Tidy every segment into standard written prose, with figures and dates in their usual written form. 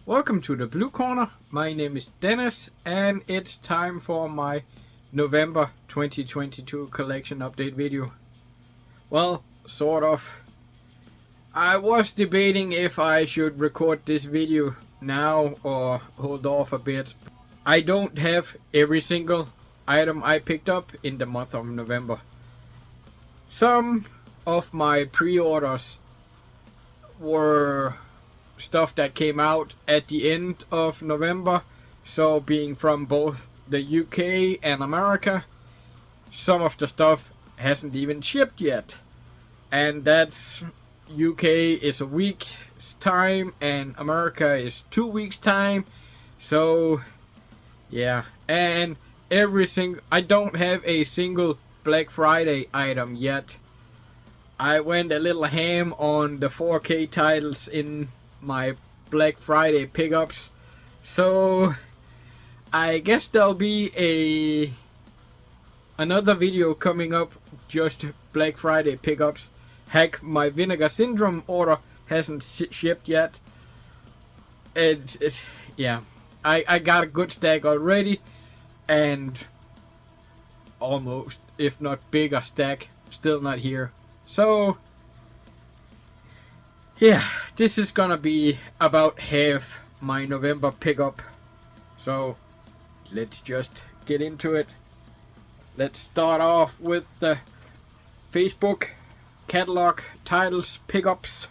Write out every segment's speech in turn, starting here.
Welcome to the Blue Corner. My name is Dennis, and it's time for my November 2022 collection update video. Well, sort of. I was debating if I should record this video now or hold off a bit. I don't have every single item I picked up in the month of November. Some of my pre-orders were stuff that came out at the end of November, so being from both the UK and America. Some of the stuff hasn't even shipped yet, and that's UK is a week's time and America is 2 weeks time. So yeah, and I don't have a single Black Friday item yet. I went a little ham on the 4K titles in my Black Friday pickups, so I guess there'll be another video coming up, just Black Friday pickups. Heck, my Vinegar Syndrome order hasn't shipped yet. Yeah, I got a good stack already, and almost, if not bigger stack, still not here. So yeah, this is gonna be about half my November pickup. So let's just get into it. Let's start off with the Facebook catalog titles pickups.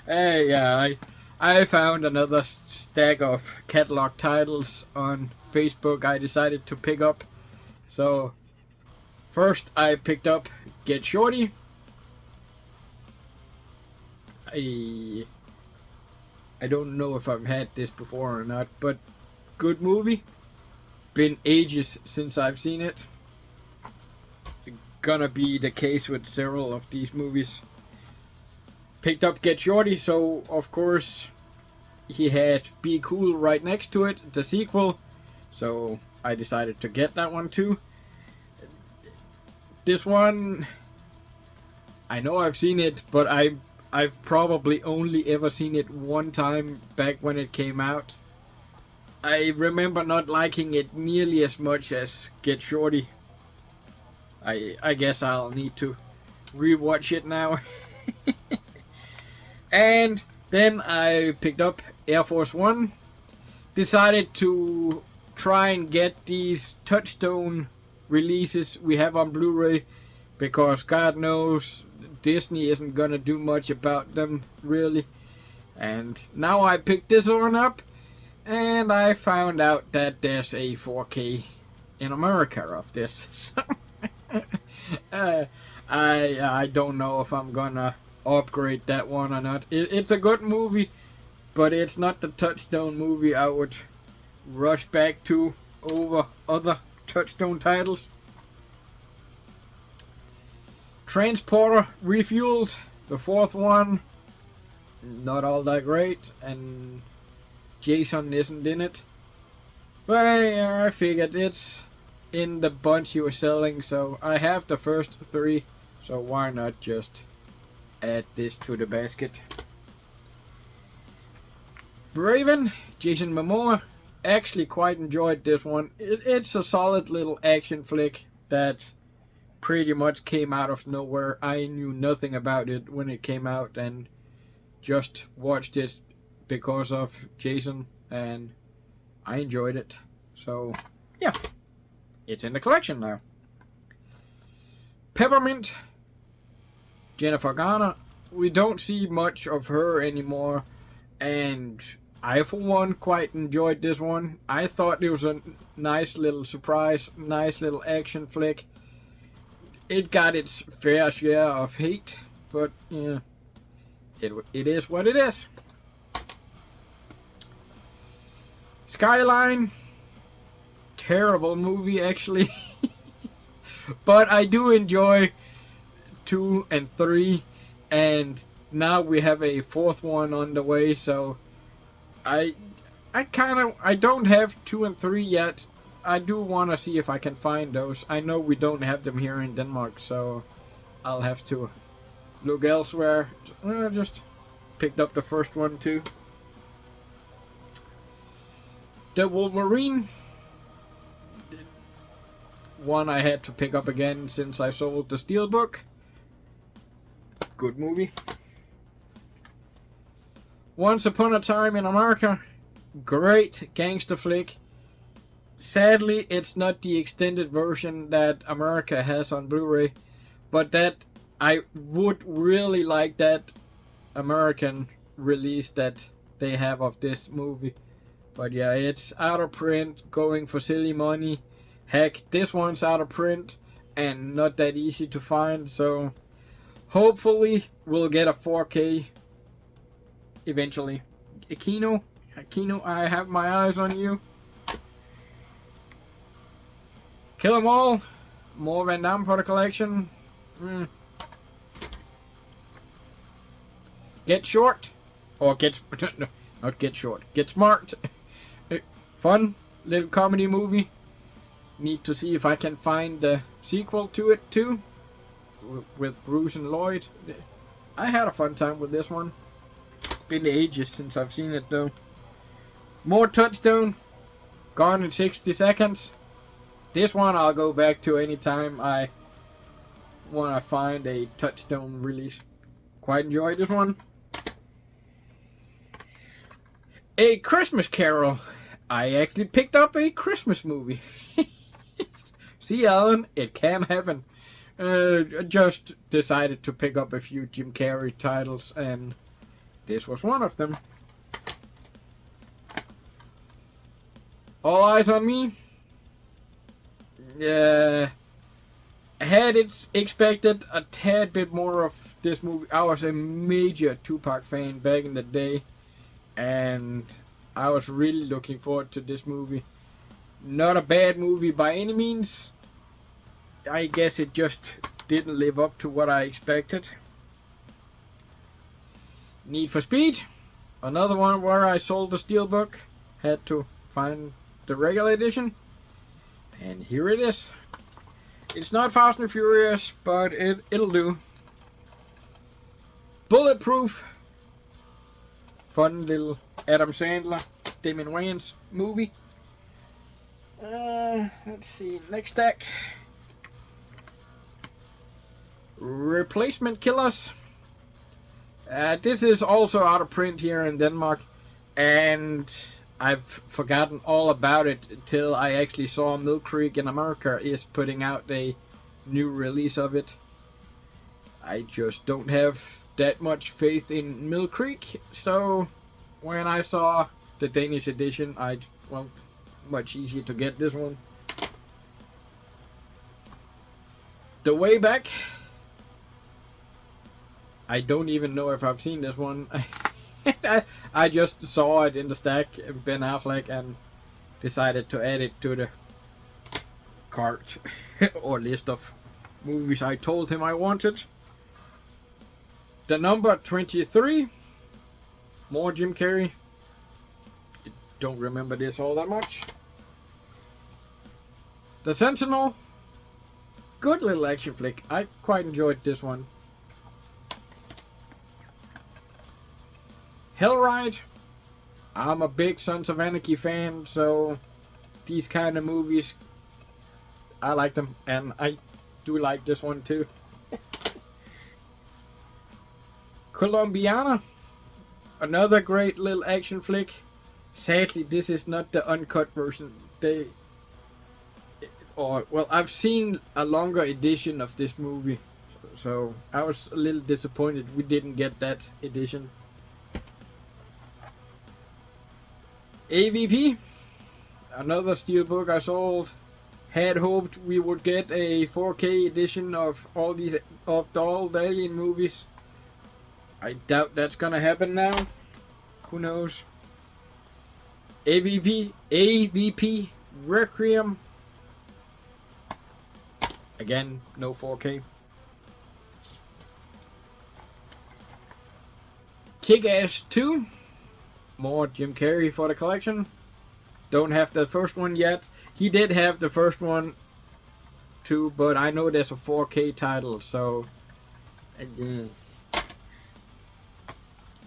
Yeah, I found another stack of catalog titles on Facebook I decided to pick up. So first I picked up Get Shorty. I don't know if I've had this before or not, but good movie. Been ages since I've seen it. Gonna be the case with several of these movies. Picked up Get Shorty, so of course he had Be Cool right next to it, the sequel. So I decided to get that one too. This one, I know I've seen it, but I've probably only ever seen it one time back when it came out. I remember not liking it nearly as much as Get Shorty. I guess I'll need to rewatch it now. And then I picked up Air Force One. Decided to try and get these Touchstone releases we have on Blu-ray, because God knows Disney isn't gonna do much about them really. And now I picked this one up, and I found out that there's a 4K in America of this. I don't know if I'm gonna upgrade that one or not. It's a good movie, but it's not the Touchstone movie I would rush back to over other Touchstone titles. Transporter Refueled, the fourth one, not all that great, and Jason isn't in it. But I figured it's in the bunch he was selling, so I have the first three, so why not just add this to the basket. Braven, Jason Momoa. Actually quite enjoyed this one. It's a solid little action flick that pretty much came out of nowhere. I knew nothing about it when it came out and just watched it because of Jason, and I enjoyed it. So yeah, it's in the collection now. Peppermint, Jennifer Garner. We don't see much of her anymore, and I, for one, quite enjoyed this one. I thought it was a nice little surprise, nice little action flick. It got its fair share of hate, but yeah, it is what it is. Skyline, terrible movie actually, but I do enjoy 2 and 3, and now we have a fourth one on the way, so I don't have 2 and 3 yet. I do want to see if I can find those. I know we don't have them here in Denmark, so I'll have to look elsewhere. Just picked up the first one too. The Wolverine. One I had to pick up again since I sold the Steelbook. Good movie. Once Upon a Time in America. Great gangster flick. Sadly, it's not the extended version that America has on Blu-ray, but that I would really like that American release that they have of this movie. But yeah, it's out of print, going for silly money. Heck, this one's out of print and not that easy to find, so hopefully we'll get a 4K eventually. Aquino, I have my eyes on you. Kill 'em all. More Van Damme for the collection. Get Short. Or Get... No, not Get Short. Get Smart. Fun little comedy movie. Need to see if I can find the sequel to it too. With Bruce and Lloyd. I had a fun time with this one. It's been ages since I've seen it though. More Touchstone. Gone in 60 seconds. This one I'll go back to anytime I want to find a Touchstone release. Quite enjoyed this one. A Christmas Carol. I actually picked up a Christmas movie. See, Alan, it can happen. I just decided to pick up a few Jim Carrey titles, and this was one of them. All Eyes on Me. I had expected a tad bit more of this movie. I was a major Tupac fan back in the day, and I was really looking forward to this movie. Not a bad movie by any means. I guess it just didn't live up to what I expected. Need for Speed. Another one where I sold the Steelbook. Had to find the regular edition. And here it is. It's not Fast and Furious, but it'll do. Bulletproof. Fun little Adam Sandler, Damon Wayans movie. Let's see. Next stack. Replacement Killers. This is also out of print here in Denmark. And I've forgotten all about it until I actually saw Mill Creek in America is putting out a new release of it. I just don't have that much faith in Mill Creek, so when I saw the Danish edition, much easier to get this one. The Way Back. I don't even know if I've seen this one. I just saw it in the stack, Ben Affleck, and decided to add it to the cart or list of movies I told him I wanted. The Number 23. More Jim Carrey. Don't remember this all that much. The Sentinel. Good little action flick. I quite enjoyed this one. Hellride. I'm a big Sons of Anarchy fan, so these kind of movies, I like them, and I do like this one too. Colombiana. Another great little action flick. Sadly, this is not the uncut version. I've seen a longer edition of this movie, so I was a little disappointed we didn't get that edition. AVP, another Steelbook I sold. Had hoped we would get a 4K edition of all the Alien movies. I doubt that's gonna happen now. Who knows? AVP Requiem. Again, no 4K. Kick-Ass 2. More Jim Carrey for the collection. Don't have the first one yet. He did have the first one too, but I know there's a 4K title, so again,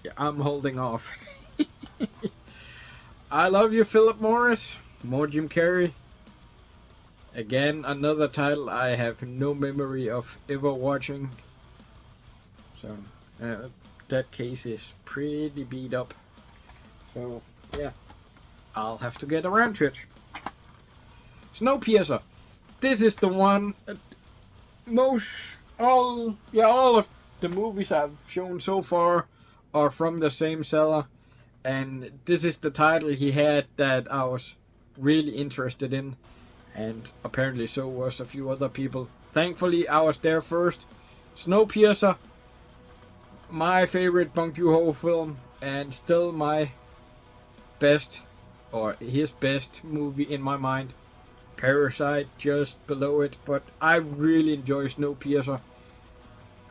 Yeah, I'm holding off. I Love You, Philip Morris. More Jim Carrey. Again, another title I have no memory of ever watching. So, that case is pretty beat up. So, yeah. I'll have to get around to it. Snowpiercer. This is the one. All of the movies I've shown so far are from the same seller. And this is the title he had that I was really interested in. And apparently so was a few other people. Thankfully, I was there first. Snowpiercer, my favorite Bong Joon-ho film, and still my best, or his best movie in my mind. Parasite just below it, but I really enjoy Snowpiercer.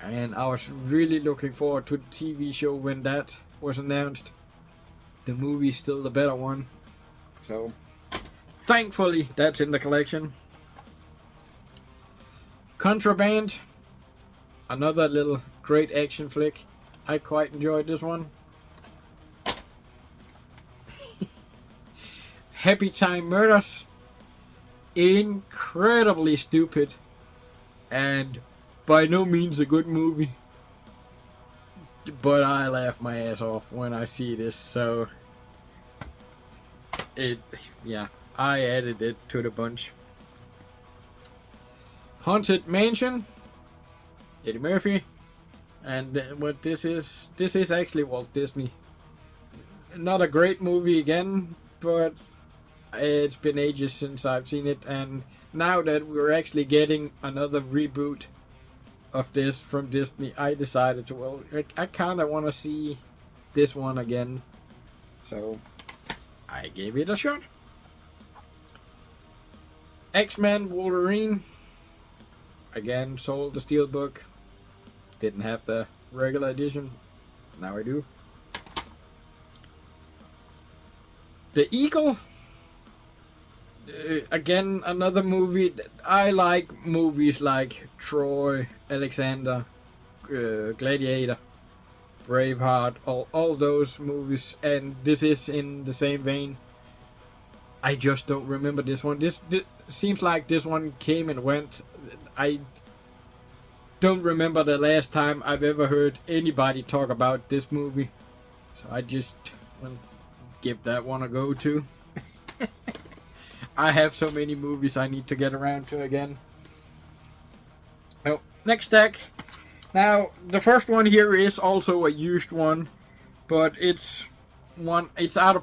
And I was really looking forward to the TV show when that was announced. The movie's still the better one. So, thankfully, that's in the collection. Contraband. Another little great action flick. I quite enjoyed this one. Happy Time Murders. Incredibly stupid. And by no means a good movie. But I laugh my ass off when I see this, so I added it to the bunch. Haunted Mansion, Eddie Murphy, and what this is actually Walt Disney. Not a great movie again, but it's been ages since I've seen it, and now that we're actually getting another reboot of this from Disney, I decided to, I kind of want to see this one again, so I gave it a shot. X-Men Wolverine, again, sold the steelbook, didn't have the regular edition, now I do. The Eagle, again, another movie. I like movies like Troy, Alexander, Gladiator, Braveheart, all those movies, and this is in the same vein. I just don't remember this one. This seems like this one came and went. I don't remember the last time I've ever heard anybody talk about this movie, so I just will give that one a go too. I have so many movies I need to get around to again. Oh, next deck. Now, the first one here is also a used one, but it's an out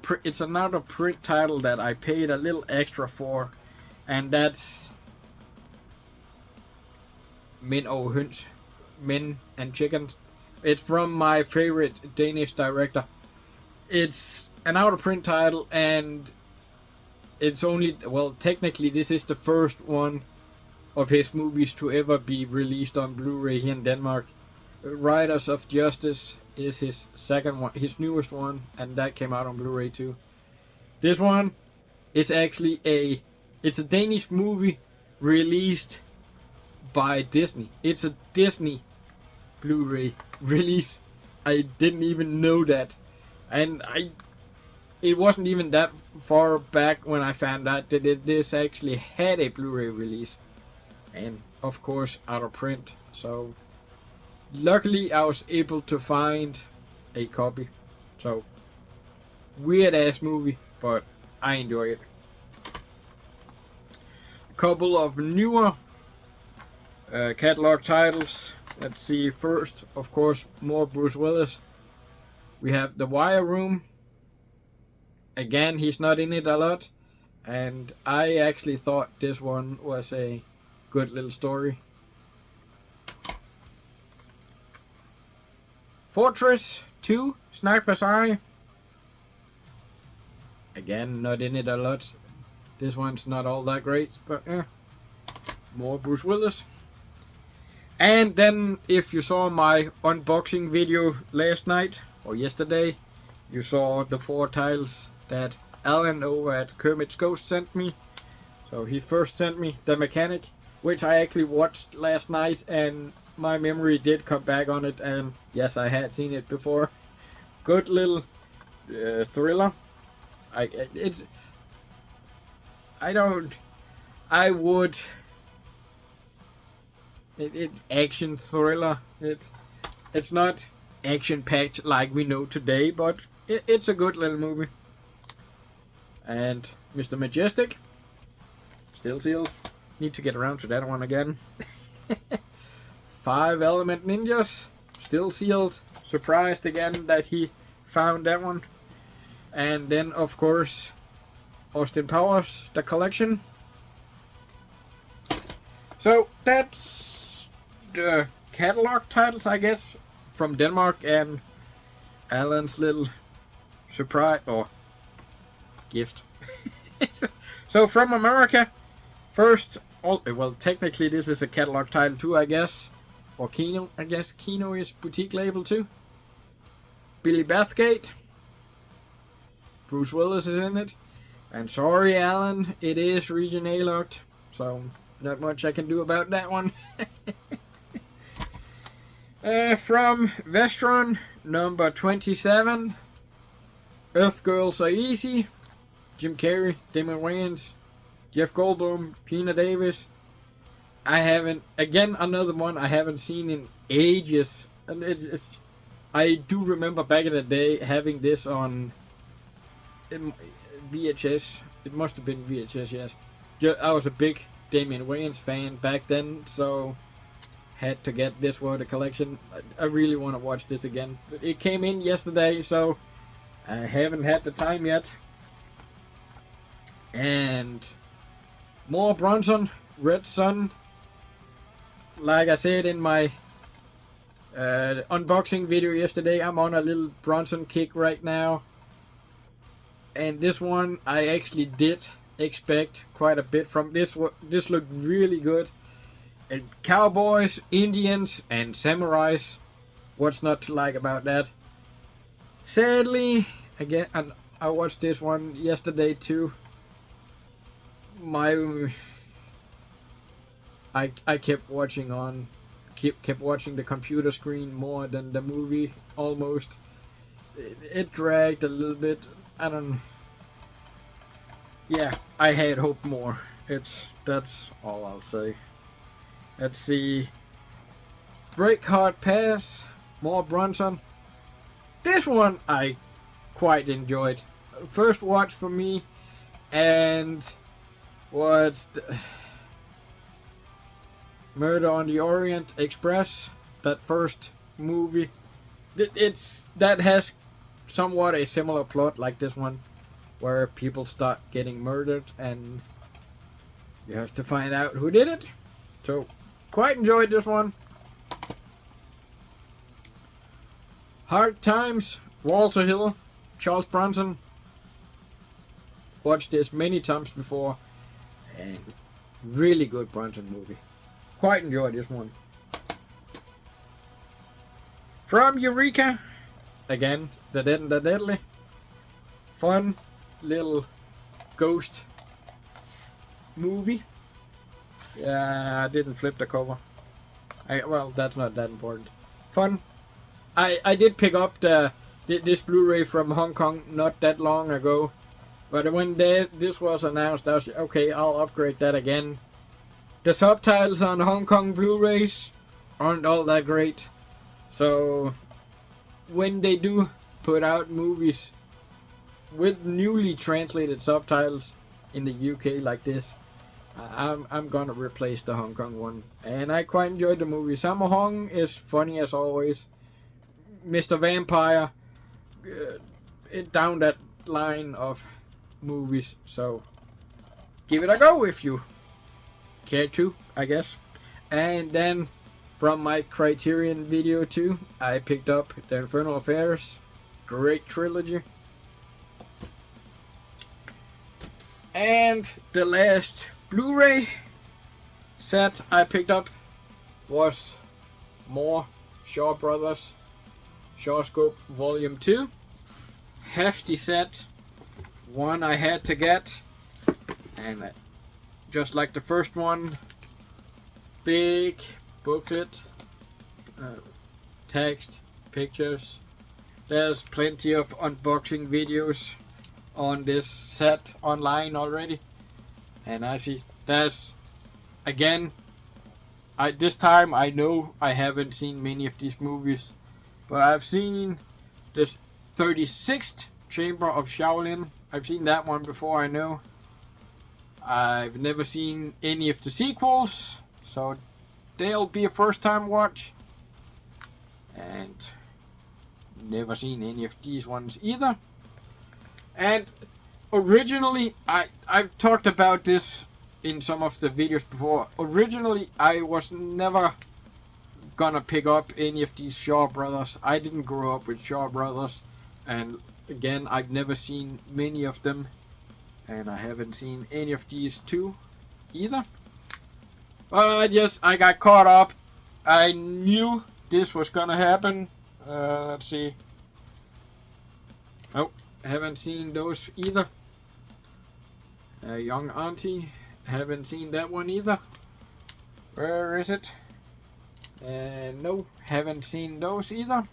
of print title that I paid a little extra for, and that's Men og Høns, Men and Chickens. It's from my favorite Danish director. It's an out of print title, and it's only, well, technically this is the first one of his movies to ever be released on Blu-ray here in Denmark. Riders of Justice is his second one, his newest one, and that came out on Blu-ray too. This one is actually it's a Danish movie released by Disney. It's a Disney Blu-ray release. I didn't even know that, and it wasn't even that far back when I found out that this actually had a Blu-ray release. And of course out of print. So luckily I was able to find a copy. So weird ass movie, but I enjoy it. A couple of newer catalog titles. Let's see, first of course more Bruce Willis. We have The Wire Room. Again, he's not in it a lot, and I actually thought this one was a good little story. Fortress 2, Sniper's Eye. Again, not in it a lot. This one's not all that great, but more Bruce Willis. And then, if you saw my unboxing video last night, or yesterday, you saw the 4 tiles that Alan over at Kermit's Ghost sent me. So he first sent me The Mechanic, which I actually watched last night, and my memory did come back on it, and yes, I had seen it before. Good little thriller. It's I don't I would it's action thriller. It's not action packed like we know today, but it's a good little movie. And Mr. Majestic, still sealed. Need to get around to that one again. 5 Element Ninjas, still sealed. Surprised again that he found that one. And then, of course, Austin Powers, the collection. So that's the catalog titles, I guess, from Denmark, and Alan's little surprise or gift. So from America, first, well, technically this is a catalog title too, I guess, or Kino. I guess Kino is boutique label too. Billy Bathgate. Bruce Willis is in it. And sorry, Alan, it is region A locked, so not much I can do about that one. From Vestron, number 27, Earth Girls Are Easy, Jim Carrey, Damon Wayans, Jeff Goldblum, Gina Davis. I haven't, again, another one I haven't seen in ages. And I do remember back in the day having this on VHS. It must have been VHS, yes. I was a big Damien Wayans fan back then, so had to get this for the collection. I really want to watch this again. But it came in yesterday, so I haven't had the time yet. And more Bronson, Red Sun. Like I said in my unboxing video yesterday, I'm on a little Bronson kick right now. And this one I actually did expect quite a bit from this. This looked really good. And cowboys, Indians, and samurais. What's not to like about that? Sadly, again, and I watched this one yesterday too. I kept watching the computer screen more than the movie almost. It dragged a little bit. I don't. Yeah, I had hoped more. That's all I'll say. Let's see. Breakheart Pass, more Bronson. This one I quite enjoyed. First watch for me, and what's Murder on the Orient Express, that first movie. That has somewhat a similar plot like this one, where people start getting murdered and you have to find out who did it. So, quite enjoyed this one. Hard Times, Walter Hill, Charles Bronson. Watched this many times before, and really good Bronson movie. Quite enjoyed this one. From Eureka, again, The Dead and the Deadly. Fun little ghost movie. Yeah, I didn't flip the cover. Well, that's not that important. Fun. I did pick up this Blu-ray from Hong Kong not that long ago, but when this was announced, I was okay. I'll upgrade that again. The subtitles on Hong Kong Blu-rays aren't all that great, so when they do put out movies with newly translated subtitles in the UK like this, I'm gonna replace the Hong Kong one. And I quite enjoyed the movie. Sammo Hung is funny as always. Mr. Vampire, down that line of movies. So give it a go if you care to, I guess. And then from my Criterion video too, I picked up The Infernal Affairs, great trilogy. And the last Blu-ray set I picked up was more Shaw Brothers Shawscope Volume 2. Hefty set, one I had to get, and just like the first one, big booklet, text, pictures, There's plenty of unboxing videos on this set online already. And I see there's, again, this time I know I haven't seen many of these movies, but I've seen this 36th Chamber of Shaolin. I've seen that one before, I know. I've never seen any of the sequels, so they'll be a first time watch. And never seen any of these ones either. And originally, I've talked about this in some of the videos before. Originally, I was never gonna pick up any of these Shaw Brothers. I didn't grow up with Shaw Brothers, and again, I've never seen many of them, and I haven't seen any of these two either. But I got caught up. I knew this was gonna happen. Let's see. Oh, haven't seen those either. Young Auntie, haven't seen that one either. Where is it? No, haven't seen those either.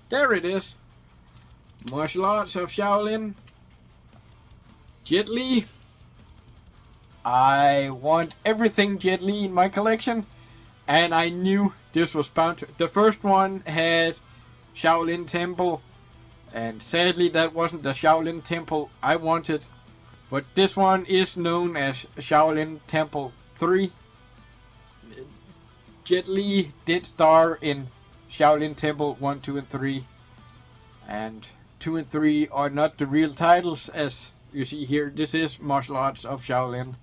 There it is. Martial Arts of Shaolin. Jet Li. I want everything Jet Li in my collection, and I knew this was bound to. The first one had Shaolin Temple, and sadly that wasn't the Shaolin Temple I wanted, but this one is known as Shaolin Temple 3. Jet Li did star in Shaolin Temple 1, 2, and 3, and 2 and 3 are not the real titles, as you see here. This is Martial Arts of Shaolin.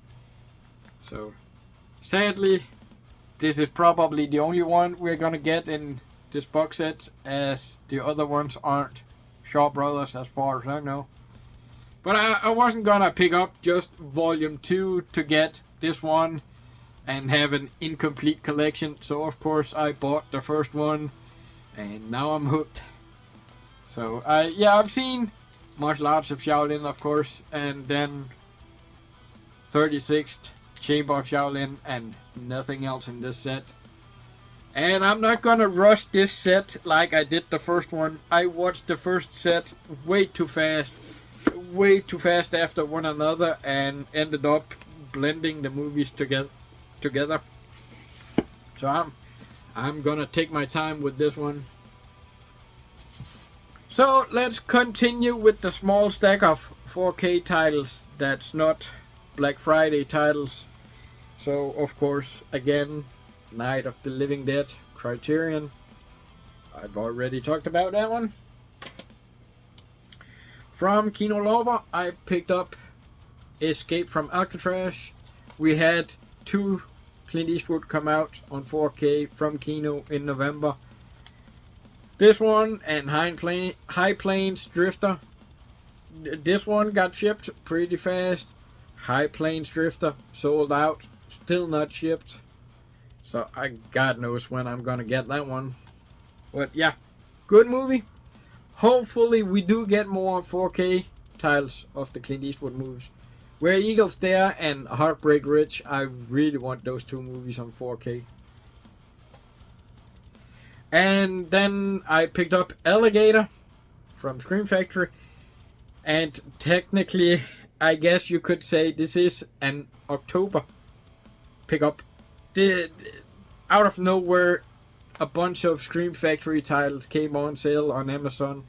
So sadly, this is probably the only one we're gonna get in this box set, as the other ones aren't Shaw Brothers as far as I know. But I wasn't gonna pick up just volume 2 to get this one and have an incomplete collection, so of course I bought the first one, and now I'm hooked. So yeah, I've seen Martial Arts of Shaolin, of course, and then 36th Chamber of Shaolin, and nothing else in this set. And I'm not gonna rush this set like I did the first one. I watched the first set way too fast after one another, and ended up blending the movies together. So I'm gonna take my time with this one. So let's continue with the small stack of 4K titles that's not Black Friday titles. So of course, again, Night of the Living Dead, Criterion. I've already talked about that one. From Kino Lorber, I picked up Escape from Alcatraz. We had 2 Clint Eastwood come out on 4K from Kino in November. This one and High Plains Drifter. This one got shipped pretty fast. High Plains Drifter sold out, still not shipped. So God knows when I'm gonna get that one. But yeah, good movie. Hopefully we do get more 4K titles of the Clint Eastwood movies. Where Eagles Dare and Heartbreak Ridge, I really want those 2 movies on 4K. And then I picked up Alligator from Scream Factory. And technically, I guess you could say this is an October pickup. Out of nowhere, a bunch of Scream Factory titles came on sale on Amazon,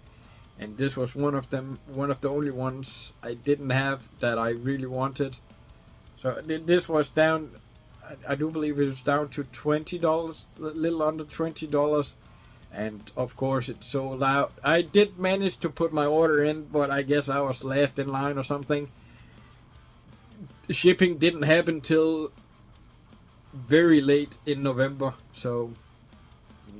and this was one of them, one of the only ones I didn't have that I really wanted. So this was down, I do believe it was down to $20, a little under $20, and of course it sold out. I did manage to put my order in, but I guess I was last in line or something. The shipping didn't happen till very late in November, so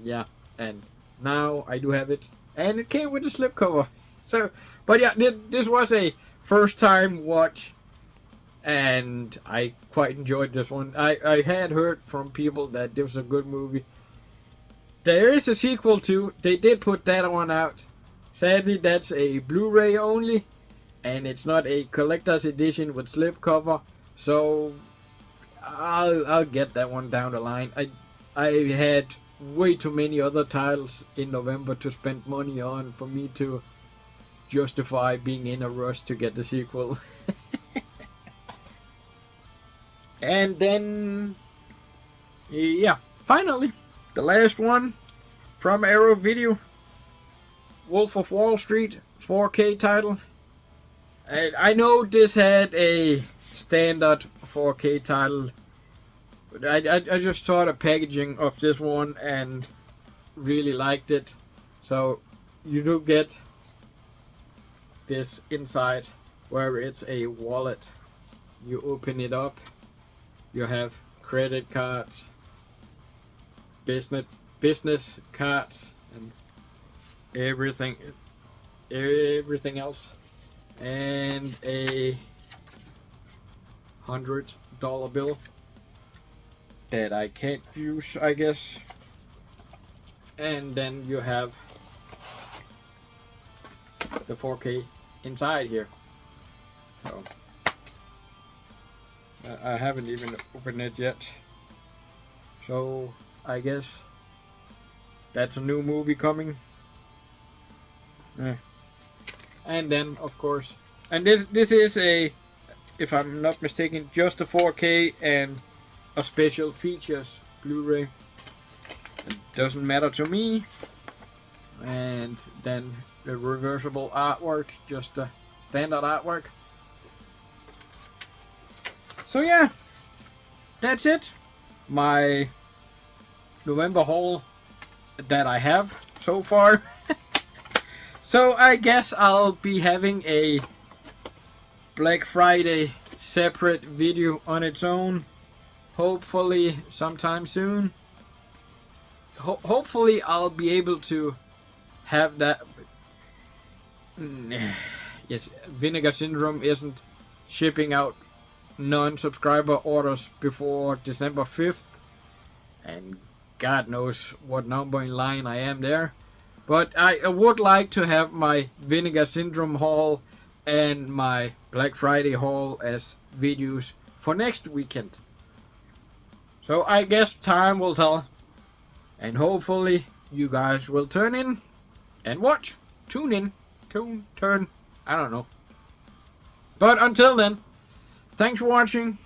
yeah, and now I do have it, and it came with a slipcover. So, but yeah, this was a first time watch, and I quite enjoyed this one. I had heard from people that this was a good movie. There is a sequel too. They did put that one out. Sadly, that's a Blu-ray only, and it's not a collector's edition with slipcover. So I'll get that one down the line. I had way too many other titles in November to spend money on for me to justify being in a rush to get the sequel. And then, yeah, finally, the last one from Arrow Video, Wolf of Wall Street 4K title. And I know this had a standard 4K title, but I just saw the packaging of this one and really liked it. So you do get this inside where it's a wallet. You open it up, you have credit cards, business cards, and everything else, and a $100 bill that I can't use, I guess. And then you have the 4K inside here. So I haven't even opened it yet. So I guess that's a new movie coming. And then, of course, and this is a, if I'm not mistaken, just a 4K and a special features Blu-ray. It doesn't matter to me. And then the reversible artwork, just the standard artwork. So yeah, that's it. My November haul that I have so far. So I guess I'll be having a Black Friday separate video on its own. Hopefully sometime soon. Hopefully I'll be able to have that. Yes, Vinegar Syndrome isn't shipping out non-subscriber orders before December 5th. And God knows what number in line I am there. But I would like to have my Vinegar Syndrome haul and my Black Friday haul as videos for next weekend. So I guess time will tell. And hopefully you guys will turn in and watch. Turn, I don't know. But until then, thanks for watching.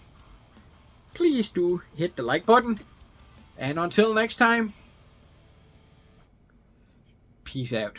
Please do hit the like button. And until next time, peace out.